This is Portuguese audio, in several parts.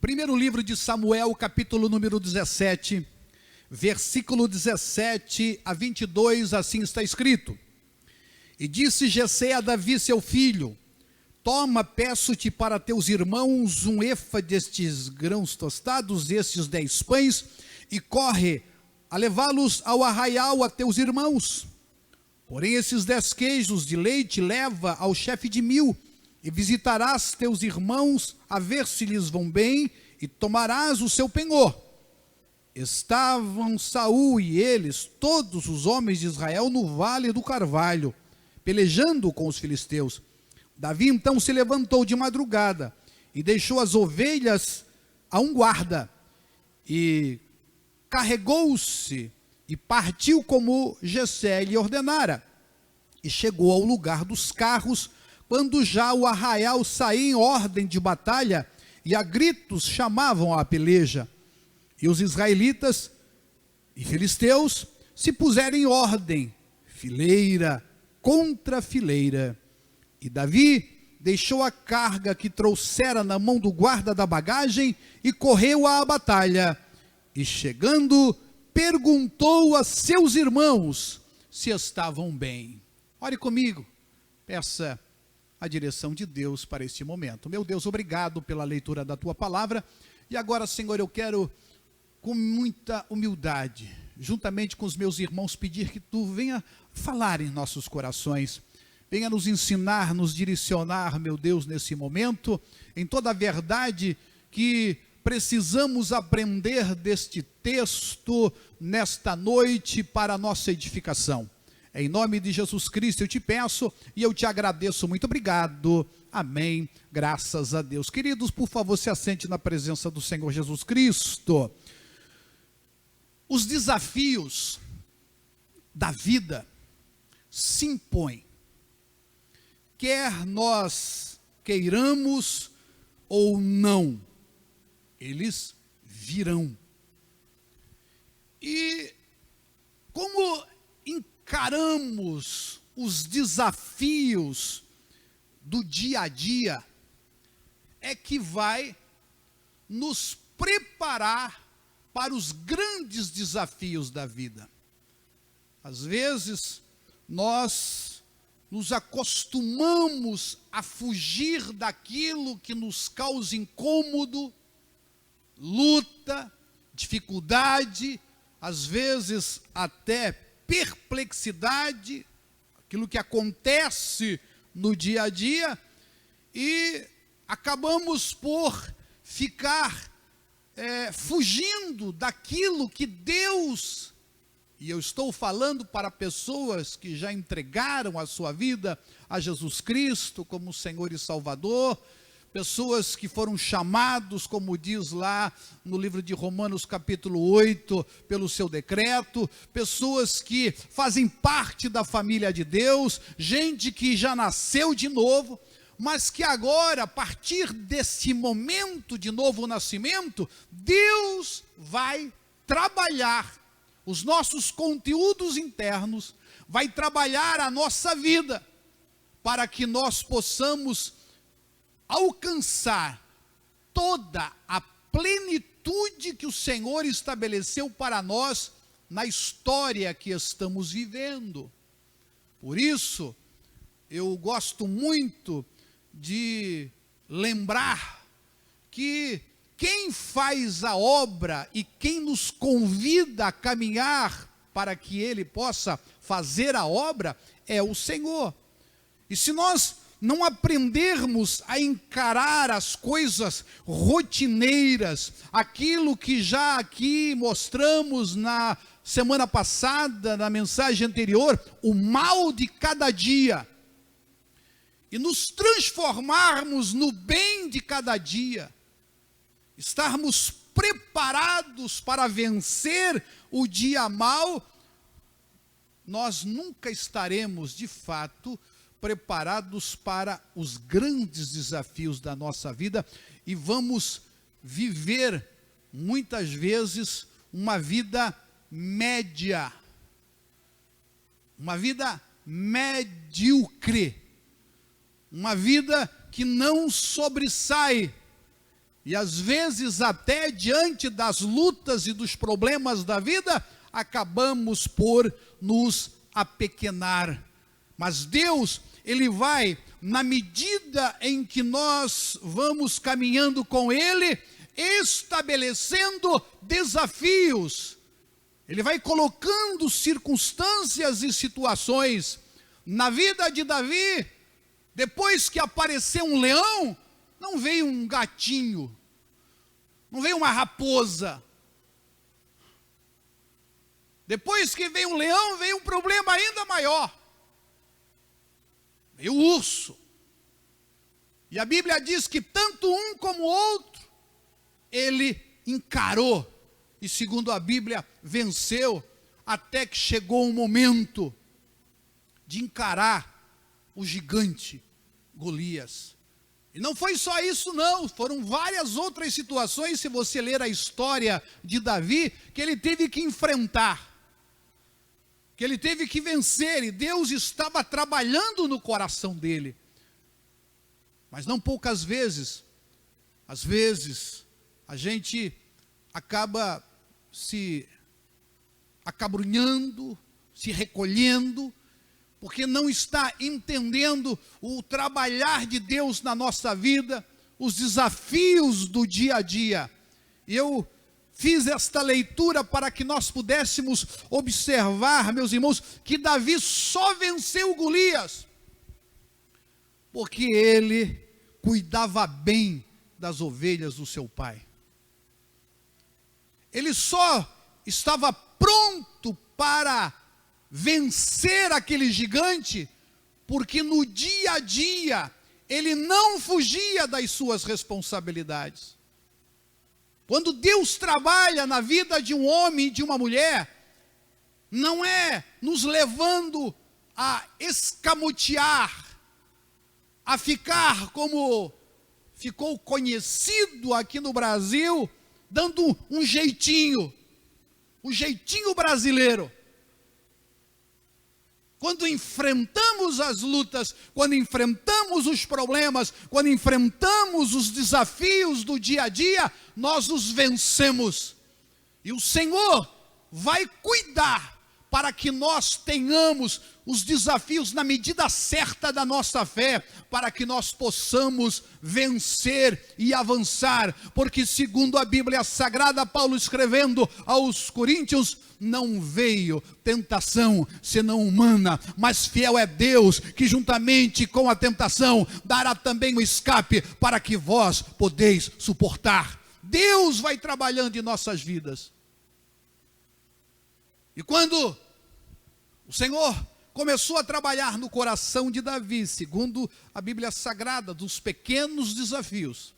Primeiro livro de Samuel, capítulo número 17, versículo 17 a 22, assim está escrito. E disse Jessé a Davi, seu filho: toma, peço-te para teus irmãos um efa destes grãos tostados, estes 10 pães, e corre a levá-los ao arraial a teus irmãos. Porém esses 10 queijos de leite leva ao chefe de 1000, e visitarás teus irmãos a ver se lhes vão bem, e tomarás o seu penhor. Estavam Saul e eles, todos os homens de Israel, no vale do Carvalho, pelejando com os filisteus. Davi então se levantou de madrugada, e deixou as ovelhas a um guarda, e carregou-se, e partiu como Jessé lhe ordenara, e chegou ao lugar dos carros, quando já o arraial saía em ordem de batalha, e a gritos chamavam à peleja. E os israelitas e filisteus se puseram em ordem, fileira contra fileira. E Davi deixou a carga que trouxera na mão do guarda da bagagem, e correu à batalha. E chegando, perguntou a seus irmãos se estavam bem. Ore comigo, peça a direção de Deus para este momento. Meu Deus, obrigado pela leitura da tua palavra. E agora, Senhor, eu quero, com muita humildade, juntamente com os meus irmãos, pedir que tu venha falar em nossos corações. Venha nos ensinar, nos direcionar, meu Deus, nesse momento, em toda a verdade que precisamos aprender deste texto nesta noite para a nossa edificação. Em nome de Jesus Cristo eu te peço e eu te agradeço. Muito obrigado. Amém. Graças a Deus. Queridos, por favor, se assente na presença do Senhor Jesus Cristo. Os desafios da vida se impõem. Quer nós queiramos ou não, eles virão. E como encaramos os desafios do dia a dia, é que vai nos preparar para os grandes desafios da vida. Às vezes, nós nos acostumamos a fugir daquilo que nos causa incômodo, luta, dificuldade, às vezes até perplexidade, aquilo que acontece no dia a dia, e acabamos por ficar fugindo daquilo que Deus, e eu estou falando para pessoas que já entregaram a sua vida a Jesus Cristo como Senhor e Salvador, pessoas que foram chamados, como diz lá no livro de Romanos capítulo 8, pelo seu decreto, pessoas que fazem parte da família de Deus, gente que já nasceu de novo, mas que agora, a partir desse momento de novo nascimento, Deus vai trabalhar os nossos conteúdos internos, vai trabalhar a nossa vida, para que nós possamos alcançar toda a plenitude que o Senhor estabeleceu para nós na história que estamos vivendo. Por isso, eu gosto muito de lembrar que quem faz a obra e quem nos convida a caminhar para que Ele possa fazer a obra é o Senhor. E se nós não aprendermos a encarar as coisas rotineiras, aquilo que já aqui mostramos na semana passada, na mensagem anterior, o mal de cada dia, e nos transformarmos no bem de cada dia, estarmos preparados para vencer o dia mau, nós nunca estaremos de fato preparados para os grandes desafios da nossa vida, e vamos viver muitas vezes uma vida média, uma vida medíocre, uma vida que não sobressai, E às vezes até diante das lutas e dos problemas da vida, acabamos por nos apequenar. Mas Deus, Ele vai, na medida em que nós vamos caminhando com Ele, estabelecendo desafios. Ele vai colocando circunstâncias e situações. Na vida de Davi, depois que apareceu um leão, não veio um gatinho, não veio uma raposa. Depois que veio um leão, veio um problema ainda maior. Veio o urso. E a Bíblia diz que tanto um como o outro, ele encarou. E segundo a Bíblia, venceu, até que chegou um momento de encarar o gigante Golias. E não foi só isso não, foram várias outras situações, se você ler a história de Davi, que ele teve que enfrentar, que ele teve que vencer, e Deus estava trabalhando no coração dele. Mas não poucas vezes, às vezes, a gente acaba se acabrunhando, se recolhendo, porque não está entendendo o trabalhar de Deus na nossa vida, os desafios do dia a dia. E eu fiz esta leitura para que nós pudéssemos observar, meus irmãos, que Davi só venceu Golias, porque ele cuidava bem das ovelhas do seu pai. Ele só estava pronto para vencer aquele gigante, porque no dia a dia, ele não fugia das suas responsabilidades. Quando Deus trabalha na vida de um homem e de uma mulher, não é nos levando a escamotear, a ficar como ficou conhecido aqui no Brasil, dando um jeitinho brasileiro. Quando enfrentamos as lutas, quando enfrentamos os problemas, quando enfrentamos os desafios do dia a dia, nós os vencemos. E o Senhor vai cuidar para que nós tenhamos os desafios na medida certa da nossa fé, para que nós possamos vencer e avançar, porque segundo a Bíblia Sagrada, Paulo escrevendo aos Coríntios, não veio tentação senão humana, mas fiel é Deus, que juntamente com a tentação, dará também o escape, para que vós podeis suportar. Deus vai trabalhando em nossas vidas. E quando o Senhor começou a trabalhar no coração de Davi, segundo a Bíblia Sagrada, dos pequenos desafios,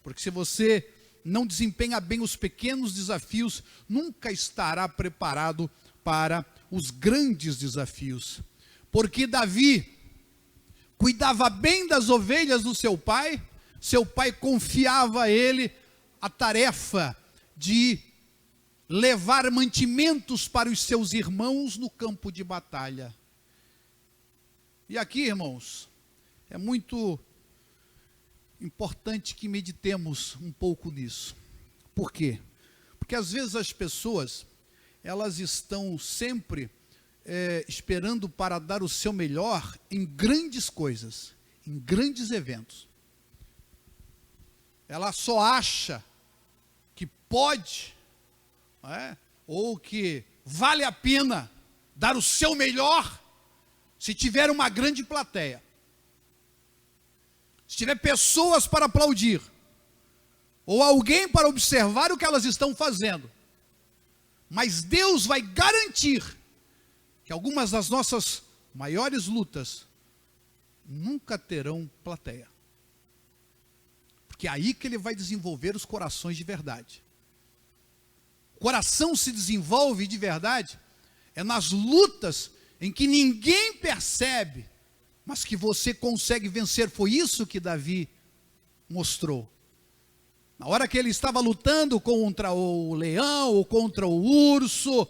porque se você não desempenha bem os pequenos desafios, nunca estará preparado para os grandes desafios. Porque Davi cuidava bem das ovelhas do seu pai confiava a ele a tarefa de levar mantimentos para os seus irmãos no campo de batalha. E aqui, irmãos, é muito importante que meditemos um pouco nisso. Por quê? Porque às vezes as pessoas, elas estão sempre esperando para dar o seu melhor em grandes coisas, em grandes eventos. Ela só acha que pode, ou que vale a pena dar o seu melhor se tiver uma grande plateia, se tiver pessoas para aplaudir, ou alguém para observar o que elas estão fazendo. Mas Deus vai garantir que algumas das nossas maiores lutas nunca terão plateia, porque é aí que Ele vai desenvolver os corações de verdade. O coração se desenvolve de verdade é nas lutas em que ninguém percebe, mas que você consegue vencer. Foi isso que Davi mostrou. Na hora que ele estava lutando contra o leão ou contra o urso,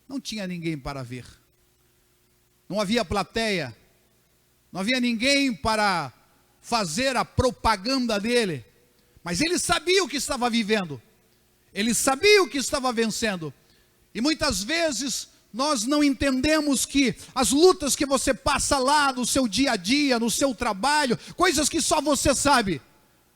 não tinha ninguém para ver. Não havia plateia, não havia ninguém para fazer a propaganda dele. Mas ele sabia o que estava vivendo. Ele sabia o que estava vencendo. E muitas vezes nós não entendemos que as lutas que você passa lá no seu dia a dia, no seu trabalho, coisas que só você sabe,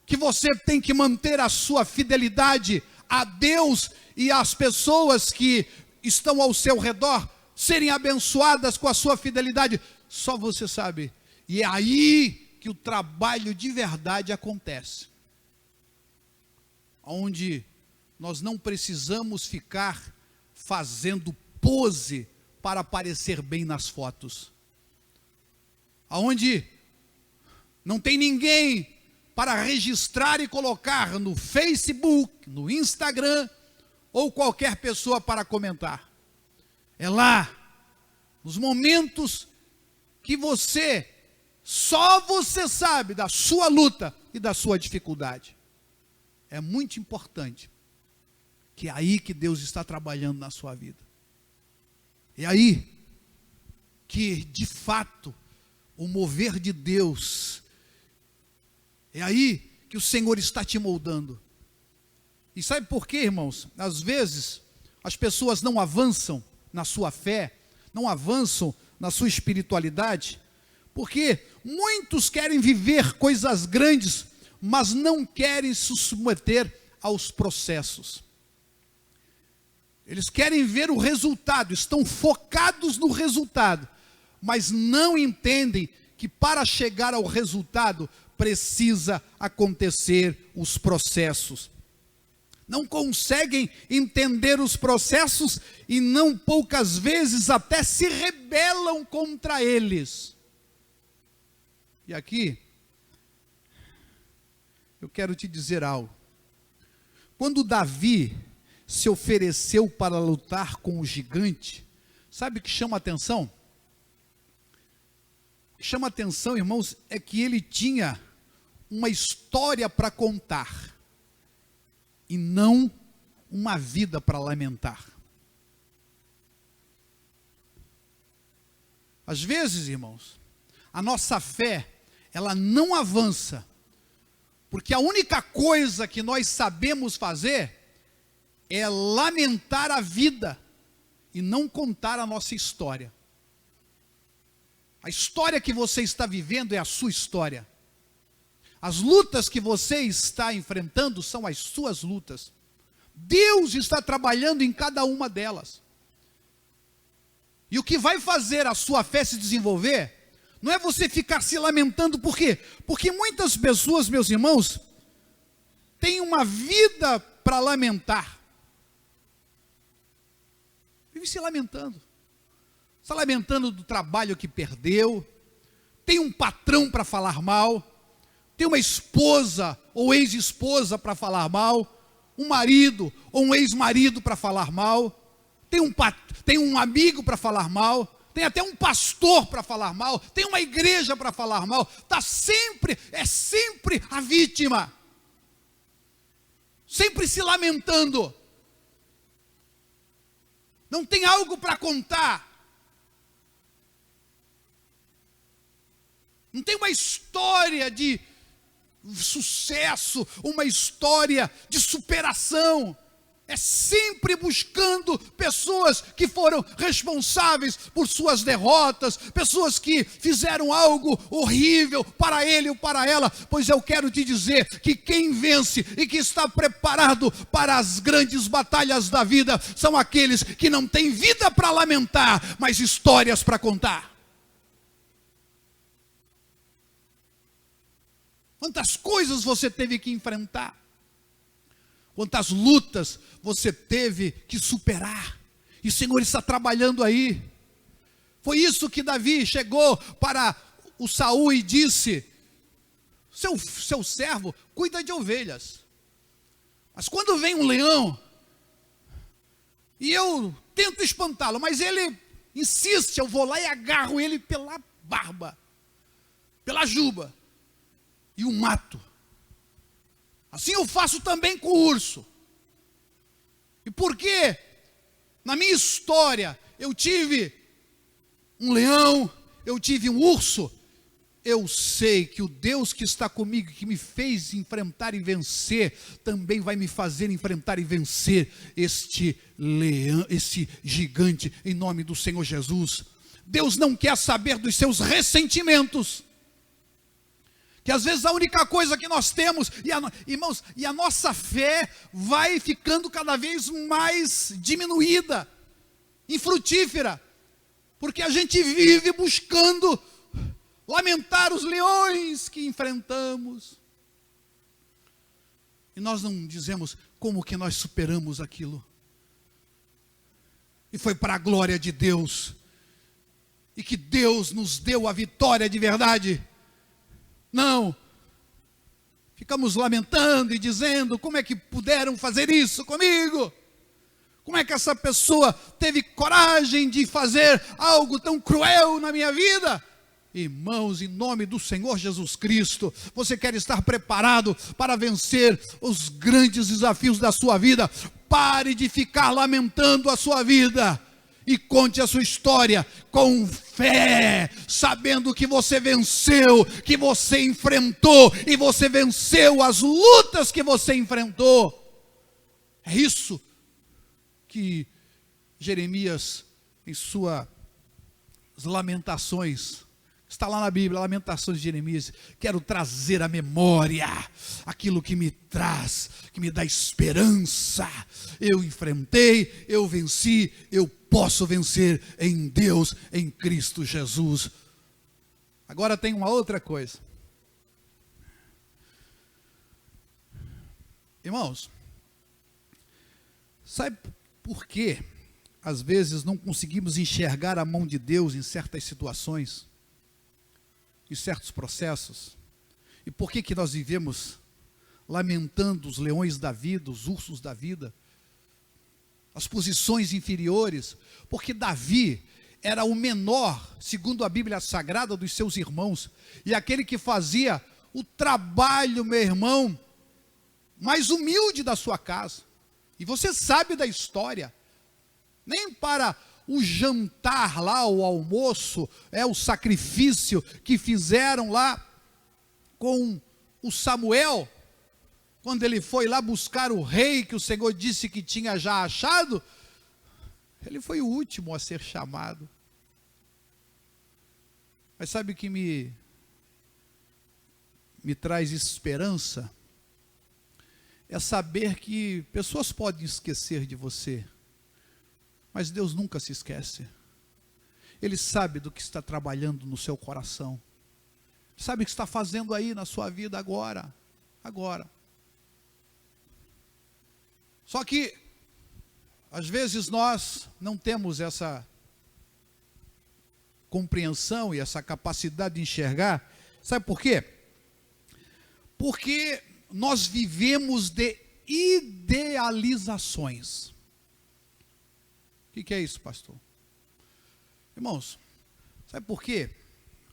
que você tem que manter a sua fidelidade a Deus e às pessoas que estão ao seu redor, serem abençoadas com a sua fidelidade, só você sabe. E é aí que o trabalho de verdade acontece. Onde nós não precisamos ficar fazendo pose para aparecer bem nas fotos. Aonde não tem ninguém para registrar e colocar no Facebook, no Instagram, ou qualquer pessoa para comentar. É lá, nos momentos que só você sabe da sua luta e da sua dificuldade. É muito importante que é aí que Deus está trabalhando na sua vida. É aí que, de fato, o mover de Deus, é aí que o Senhor está te moldando. E sabe por quê, irmãos? Às vezes, as pessoas não avançam na sua fé, não avançam na sua espiritualidade, porque muitos querem viver coisas grandes, mas não querem se submeter aos processos. Eles querem ver o resultado, estão focados no resultado, mas não entendem que para chegar ao resultado precisa acontecer os processos. Não conseguem entender os processos e não poucas vezes até se rebelam contra eles. E aqui, eu quero te dizer algo. Quando Davi se ofereceu para lutar com o gigante, sabe o que chama a atenção? O que chama a atenção, irmãos, é que ele tinha uma história para contar e não uma vida para lamentar. Às vezes, irmãos, a nossa fé, ela não avança, porque a única coisa que nós sabemos fazer é lamentar a vida e não contar a nossa história. A história que você está vivendo é a sua história. As lutas que você está enfrentando são as suas lutas. Deus está trabalhando em cada uma delas. E o que vai fazer a sua fé se desenvolver não é você ficar se lamentando. Por quê? Porque muitas pessoas, meus irmãos, têm uma vida para lamentar. Vive se lamentando. Está lamentando do trabalho que perdeu. Tem um patrão para falar mal. Tem uma esposa ou ex-esposa para falar mal. Um marido ou um ex-marido para falar mal. Tem um amigo para falar mal. Tem até um pastor para falar mal. Tem uma igreja para falar mal. É sempre a vítima. Sempre se lamentando. Não tem algo para contar. Não tem uma história de sucesso, uma história de superação. É sempre buscando pessoas que foram responsáveis por suas derrotas, pessoas que fizeram algo horrível para ele ou para ela. Pois eu quero te dizer que quem vence e que está preparado para as grandes batalhas da vida são aqueles que não têm vida para lamentar, mas histórias para contar. Quantas coisas você teve que enfrentar? Quantas lutas você teve que superar? E o Senhor está trabalhando aí. Foi isso que Davi chegou para o Saul e disse: seu servo cuida de ovelhas. Mas quando vem um leão, e eu tento espantá-lo, mas ele insiste, eu vou lá e agarro ele pela barba, pela juba, e o mato. Assim eu faço também com o urso. E porque na minha história eu tive um leão, eu tive um urso, eu sei que o Deus que está comigo, que me fez enfrentar e vencer, também vai me fazer enfrentar e vencer este leão, este gigante, em nome do Senhor Jesus. Deus não quer saber dos seus ressentimentos, que às vezes a única coisa que nós temos, irmãos, e a nossa fé vai ficando cada vez mais diminuída, infrutífera, porque a gente vive buscando lamentar os leões que enfrentamos, e nós não dizemos como que nós superamos aquilo, e foi para a glória de Deus, e que Deus nos deu a vitória de verdade. Não, ficamos lamentando e dizendo, como é que puderam fazer isso comigo? Como é que essa pessoa teve coragem de fazer algo tão cruel na minha vida? Irmãos, em nome do Senhor Jesus Cristo, você quer estar preparado para vencer os grandes desafios da sua vida? Pare de ficar lamentando a sua vida e conte a sua história com fé, sabendo que você venceu, que você enfrentou, e você venceu as lutas que você enfrentou. É isso que Jeremias, em suas lamentações, está lá na Bíblia, Lamentações de Jeremias, quero trazer à memória aquilo que me traz, que me dá esperança. Eu enfrentei, eu venci, eu posso vencer em Deus, em Cristo Jesus. Agora tem uma outra coisa. Irmãos, sabe por que às vezes não conseguimos enxergar a mão de Deus em certas situações, em certos processos? E por que nós vivemos lamentando os leões da vida, os ursos da vida, as posições inferiores? Porque Davi era o menor, segundo a Bíblia Sagrada, dos seus irmãos, e aquele que fazia o trabalho, meu irmão, mais humilde da sua casa. E você sabe da história, nem para o jantar lá, o almoço, o sacrifício que fizeram lá com o Samuel, quando ele foi lá buscar o rei que o Senhor disse que tinha já achado, ele foi o último a ser chamado. Mas sabe o que me traz esperança? É saber que pessoas podem esquecer de você, mas Deus nunca se esquece. Ele sabe do que está trabalhando no seu coração, sabe o que está fazendo aí na sua vida agora. Só que às vezes nós não temos essa compreensão e essa capacidade de enxergar. Sabe por quê? Porque nós vivemos de idealizações. O que é isso, pastor? Irmãos, sabe por quê?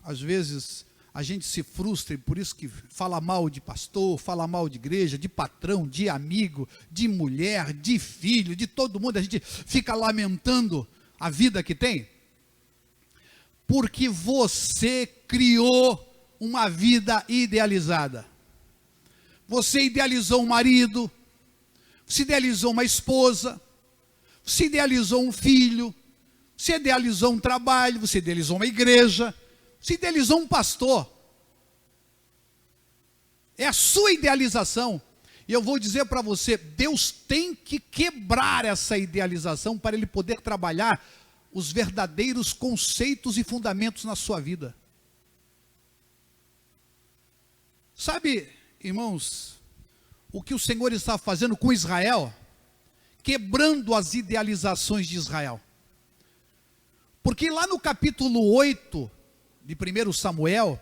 Às vezes a gente se frustra e por isso que fala mal de pastor, fala mal de igreja, de patrão, de amigo, de mulher, de filho, de todo mundo. A gente fica lamentando a vida que tem, porque você criou uma vida idealizada. Você idealizou um marido, você idealizou uma esposa, você idealizou um filho, você idealizou um trabalho, você idealizou uma igreja, você idealizou um pastor. É a sua idealização. E eu vou dizer para você, Deus tem que quebrar essa idealização para Ele poder trabalhar os verdadeiros conceitos e fundamentos na sua vida. Sabe, irmãos, o que o Senhor está fazendo com Israel? Quebrando as idealizações de Israel. Porque lá no capítulo 8 de 1 Samuel,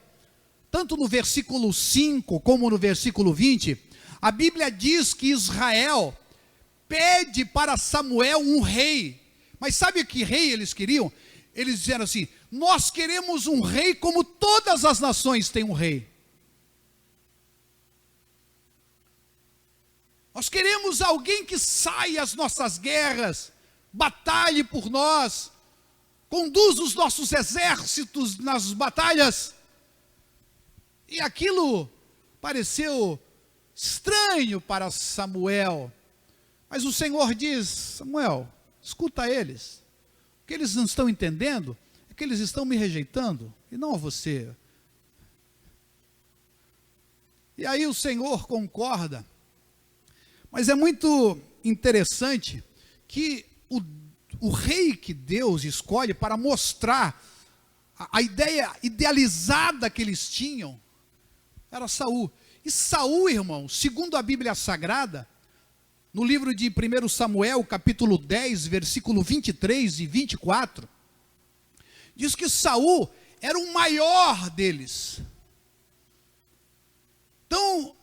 tanto no versículo 5 como no versículo 20, a Bíblia diz que Israel pede para Samuel um rei. Mas sabe que rei eles queriam? Eles disseram assim: nós queremos um rei como todas as nações têm um rei. Nós queremos alguém que saia às nossas guerras, batalhe por nós, conduza os nossos exércitos nas batalhas. E aquilo pareceu estranho para Samuel. Mas o Senhor diz: Samuel, escuta eles. O que eles não estão entendendo é que eles estão me rejeitando, e não a você. E aí o Senhor concorda. Mas é muito interessante que o rei que Deus escolhe para mostrar a ideia idealizada que eles tinham era Saul. E Saul, irmão, segundo a Bíblia Sagrada, no livro de 1 Samuel, capítulo 10, versículo 23 e 24, diz que Saul era o maior deles. Então,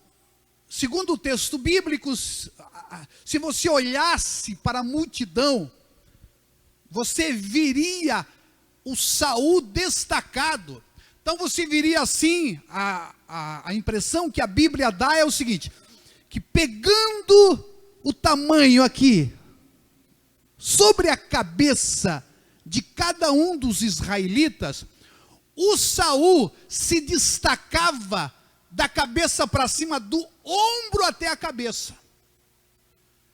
segundo o texto bíblico, se você olhasse para a multidão, você viria o Saul destacado. Então você viria assim, a impressão que a Bíblia dá é o seguinte, que pegando o tamanho aqui, sobre a cabeça de cada um dos israelitas, o Saul se destacava da cabeça para cima, do ombro até a cabeça.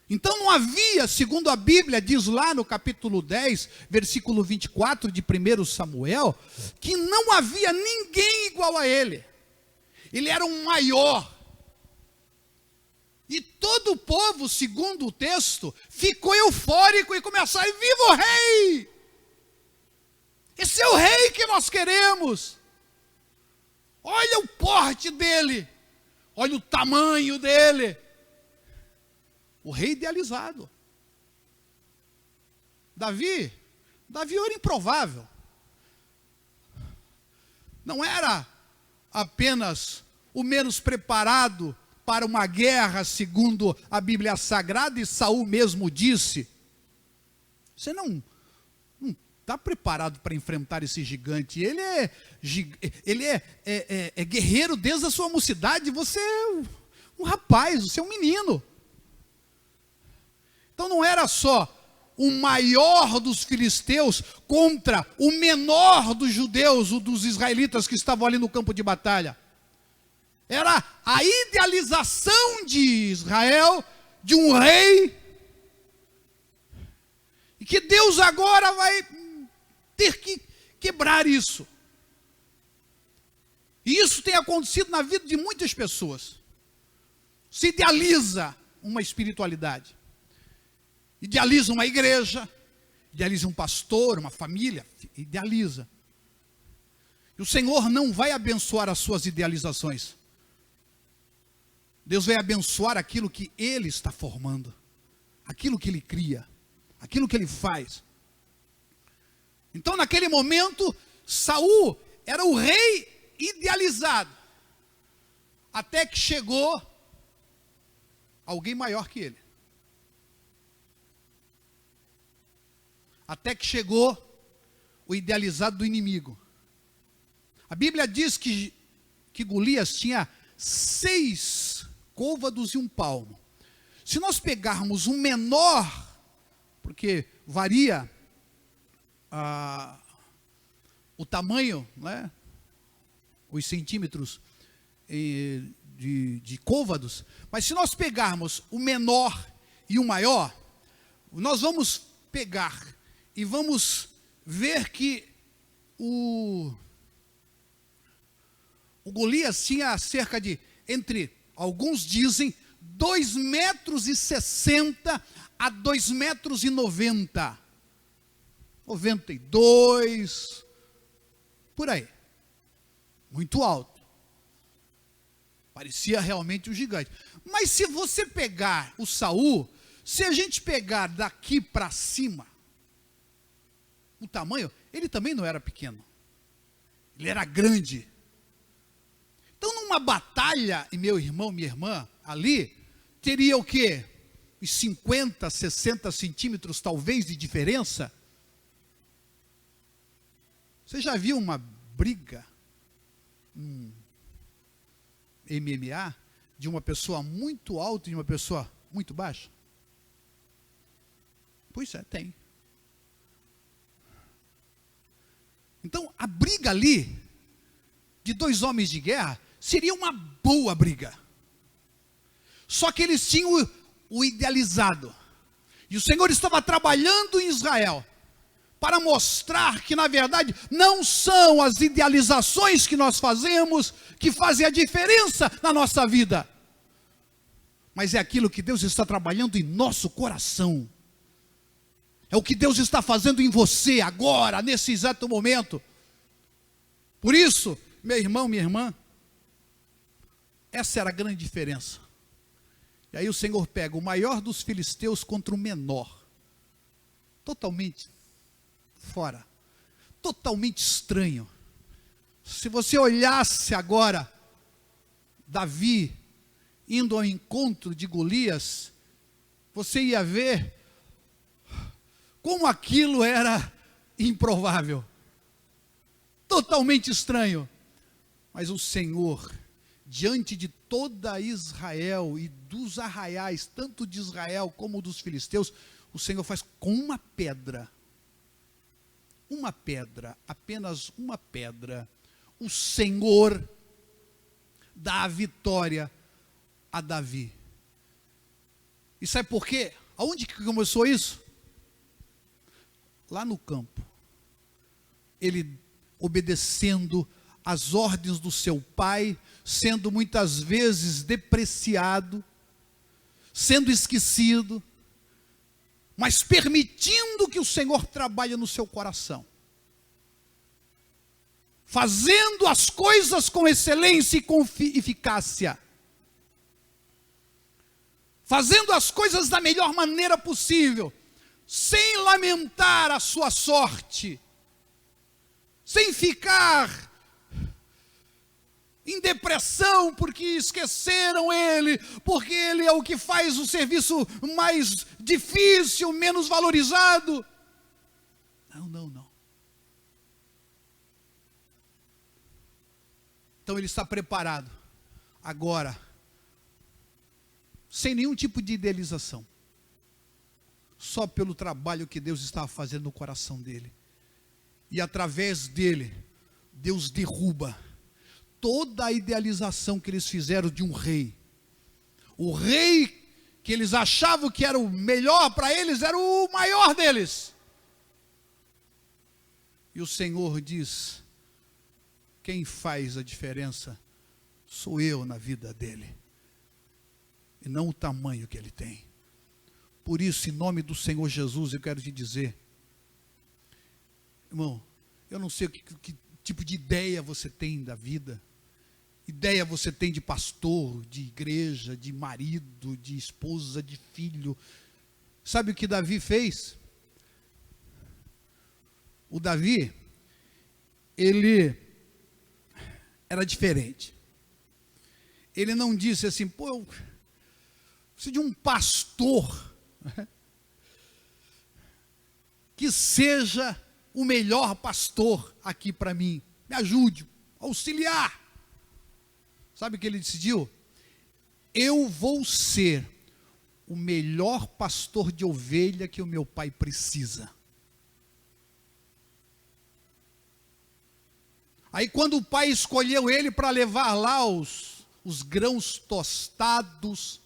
Então não havia, segundo a Bíblia diz lá no capítulo 10, versículo 24 de 1 Samuel, que não havia ninguém igual a ele. Ele era o maior. E todo o povo, segundo o texto, ficou eufórico e começou a dizer: viva o rei! Esse é o rei que nós queremos. Olha o porte dele, olha o tamanho dele. O rei idealizado. Davi era improvável. Não era apenas o menos preparado para uma guerra, segundo a Bíblia Sagrada, e Saul mesmo disse: você não está preparado para enfrentar esse gigante. Ele é guerreiro desde a sua mocidade. Você é um rapaz, você é um menino. Então não era só o maior dos filisteus contra o menor dos judeus, o dos israelitas que estavam ali no campo de batalha. Era a idealização de Israel, de um rei, e que Deus agora vai ter que quebrar isso. E isso tem acontecido na vida de muitas pessoas. Se idealiza uma espiritualidade, idealiza uma igreja, idealiza um pastor, uma família, idealiza. E o Senhor não vai abençoar as suas idealizações. Deus vai abençoar aquilo que Ele está formando, aquilo que Ele cria, aquilo que Ele faz. Então, naquele momento, Saul era o rei idealizado, até que chegou alguém maior que ele. Até que chegou o idealizado do inimigo. A Bíblia diz que Golias tinha 6 côvados e 1 palmo. Se nós pegarmos um menor, porque varia o tamanho, né, os centímetros de côvados, mas se nós pegarmos o menor e o maior, nós vamos pegar e vamos ver que o Golias tinha cerca de, entre alguns dizem, 2,60 metros a 2,90 metros. 92, por aí. Muito alto. Parecia realmente um gigante. Mas se você pegar o Saul, se a gente pegar daqui para cima, o tamanho, ele também não era pequeno. Ele era grande. Então, numa batalha, e meu irmão, minha irmã, ali, teria o quê? Os 50, 60 centímetros, talvez, de diferença. Você já viu uma briga, MMA, de uma pessoa muito alta e de uma pessoa muito baixa? Pois é, tem. Então, a briga ali, de 2 homens de guerra, seria uma boa briga. Só que eles tinham o idealizado. E o Senhor estava trabalhando em Israel para mostrar que, na verdade, não são as idealizações que nós fazemos que fazem a diferença na nossa vida, mas é aquilo que Deus está trabalhando em nosso coração. É o que Deus está fazendo em você agora, nesse exato momento. Por isso, meu irmão, minha irmã, essa era a grande diferença. E aí o Senhor pega o maior dos filisteus contra o menor, totalmente fora, totalmente estranho. Se você olhasse agora Davi indo ao encontro de Golias, você ia ver como aquilo era improvável, totalmente estranho. Mas o Senhor, diante de toda Israel e dos arraiais, tanto de Israel como dos filisteus, o Senhor faz com uma pedra, apenas uma pedra, o Senhor dá a vitória a Davi. E sabe por quê? Aonde que começou isso? Lá no campo. Ele obedecendo às ordens do seu pai, sendo muitas vezes depreciado, sendo esquecido, mas permitindo que o Senhor trabalhe no seu coração, fazendo as coisas com excelência e com eficácia, fazendo as coisas da melhor maneira possível, sem lamentar a sua sorte, sem ficar em depressão porque esqueceram ele, porque ele é o que faz o serviço mais difícil, menos valorizado. Não. Então ele está preparado agora, sem nenhum tipo de idealização, só pelo trabalho que Deus estava fazendo no coração dele. E através dele, Deus derruba toda a idealização que eles fizeram de um rei. O rei que eles achavam que era o melhor para eles, era o maior deles. E o Senhor diz: quem faz a diferença sou eu na vida dele, e não o tamanho que ele tem. Por isso, em nome do Senhor Jesus, eu quero te dizer, irmão, eu não sei que tipo de ideia você tem da vida, ideia você tem de pastor, de igreja, de marido, de esposa, de filho. Sabe o que Davi fez? O Davi, ele era diferente. Ele não disse assim: pô, eu preciso de um pastor que seja o melhor pastor aqui para mim, me ajude, auxiliar. Sabe o que ele decidiu? Eu vou ser o melhor pastor de ovelha que o meu pai precisa. Aí quando o pai escolheu ele para levar lá os grãos tostados,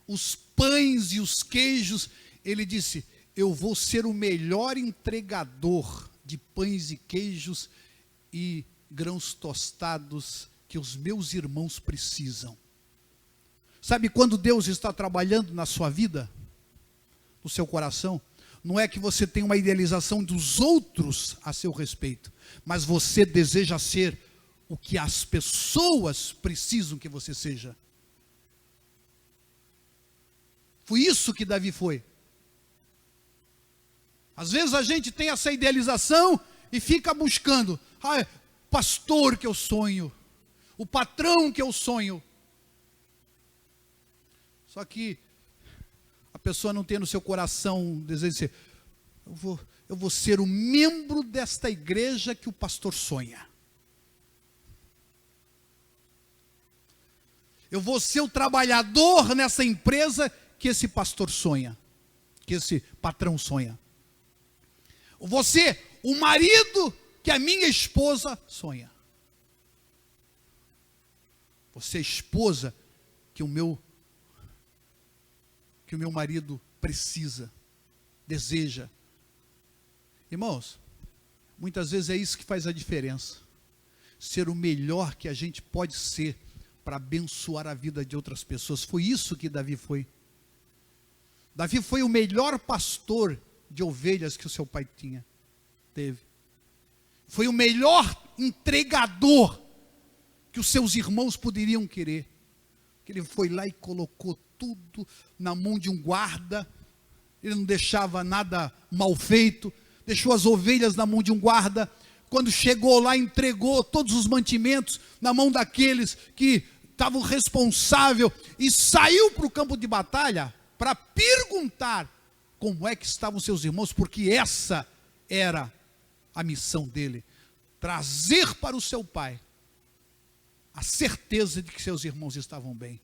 os pães e os queijos, ele disse: eu vou ser o melhor entregador de pães e queijos e grãos tostados que os meus irmãos precisam. Sabe quando Deus está trabalhando na sua vida, no seu coração? Não é que você tem uma idealização dos outros a seu respeito, mas você deseja ser o que as pessoas precisam que você seja. Foi isso que Davi foi. Às vezes a gente tem essa idealização e fica buscando, pastor que eu sonho, o patrão que eu sonho. Só que a pessoa não tem no seu coração um desejo de ser: eu vou ser o membro desta igreja que o pastor sonha. Eu vou ser o trabalhador nessa empresa que esse pastor sonha, que esse patrão sonha. Eu vou ser o marido que a minha esposa sonha. Você é a esposa que o meu marido precisa, deseja. Irmãos, muitas vezes é isso que faz a diferença. Ser o melhor que a gente pode ser para abençoar a vida de outras pessoas. Foi isso que Davi foi. Davi foi o melhor pastor de ovelhas que o seu pai teve. Foi o melhor entregador que os seus irmãos poderiam querer. Ele foi lá e colocou tudo na mão de um guarda. Ele não deixava nada mal feito. Deixou as ovelhas na mão de um guarda. Quando chegou lá, entregou todos os mantimentos na mão daqueles que estavam responsáveis. E saiu para o campo de batalha para perguntar como é que estavam seus irmãos. Porque essa era a missão dele. Trazer para o seu pai a certeza de que seus irmãos estavam bem.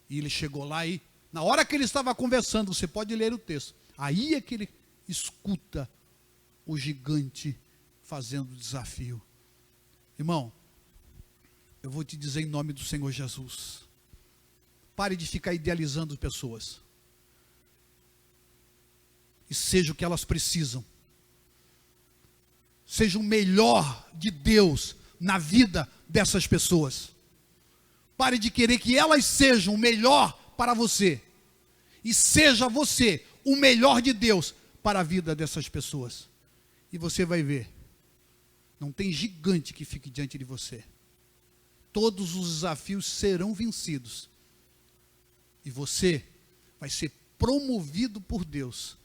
E ele chegou lá e, na hora que ele estava conversando, você pode ler o texto, aí é que ele escuta o gigante fazendo o desafio. Irmão, eu vou te dizer em nome do Senhor Jesus, pare de ficar idealizando pessoas, e seja o que elas precisam, seja o melhor de Deus na vida dessas pessoas. Pare de querer que elas sejam o melhor para você. E seja você o melhor de Deus para a vida dessas pessoas. E você vai ver. Não tem gigante que fique diante de você. Todos os desafios serão vencidos. E você vai ser promovido por Deus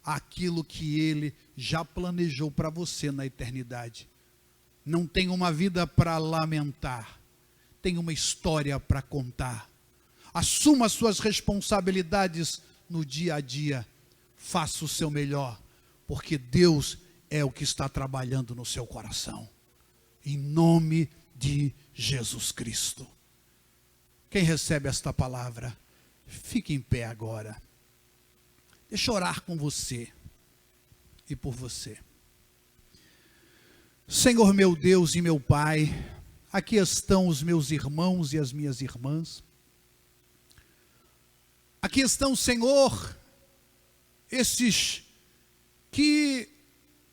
àquilo que Ele já planejou para você na eternidade. Não tem uma vida para lamentar. Tem uma história para contar. Assuma as suas responsabilidades no dia a dia. Faça o seu melhor, porque Deus é o que está trabalhando no seu coração. Em nome de Jesus Cristo. Quem recebe esta palavra, fique em pé agora. Deixa eu orar com você e por você. Senhor meu Deus e meu Pai, aqui estão os meus irmãos e as minhas irmãs. Aqui estão, Senhor, esses que,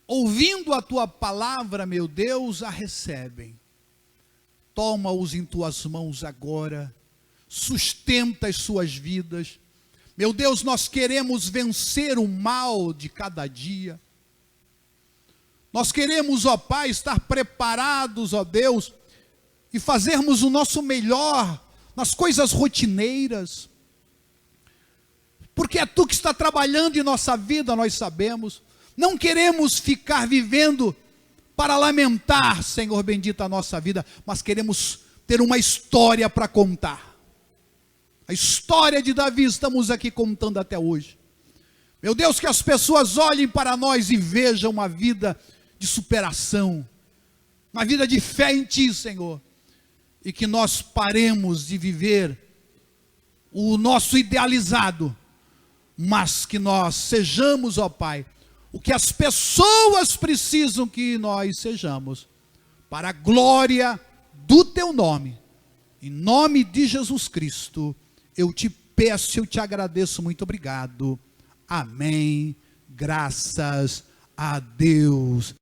ouvindo a Tua palavra, meu Deus, a recebem. Toma-os em Tuas mãos agora, sustenta as suas vidas. Meu Deus, nós queremos vencer o mal de cada dia. Nós queremos, ó Pai, estar preparados, ó Deus, e fazermos o nosso melhor nas coisas rotineiras, porque é Tu que está trabalhando em nossa vida, nós sabemos. Não queremos ficar vivendo para lamentar, Senhor bendito, a nossa vida, mas queremos ter uma história para contar. A história de Davi estamos aqui contando até hoje. Meu Deus, que as pessoas olhem para nós e vejam uma vida de superação, uma vida de fé em Ti, Senhor. E que nós paremos de viver o nosso idealizado, mas que nós sejamos, ó Pai, o que as pessoas precisam que nós sejamos, para a glória do Teu nome. Em nome de Jesus Cristo, eu te peço, eu te agradeço, muito obrigado. Amém. Graças a Deus.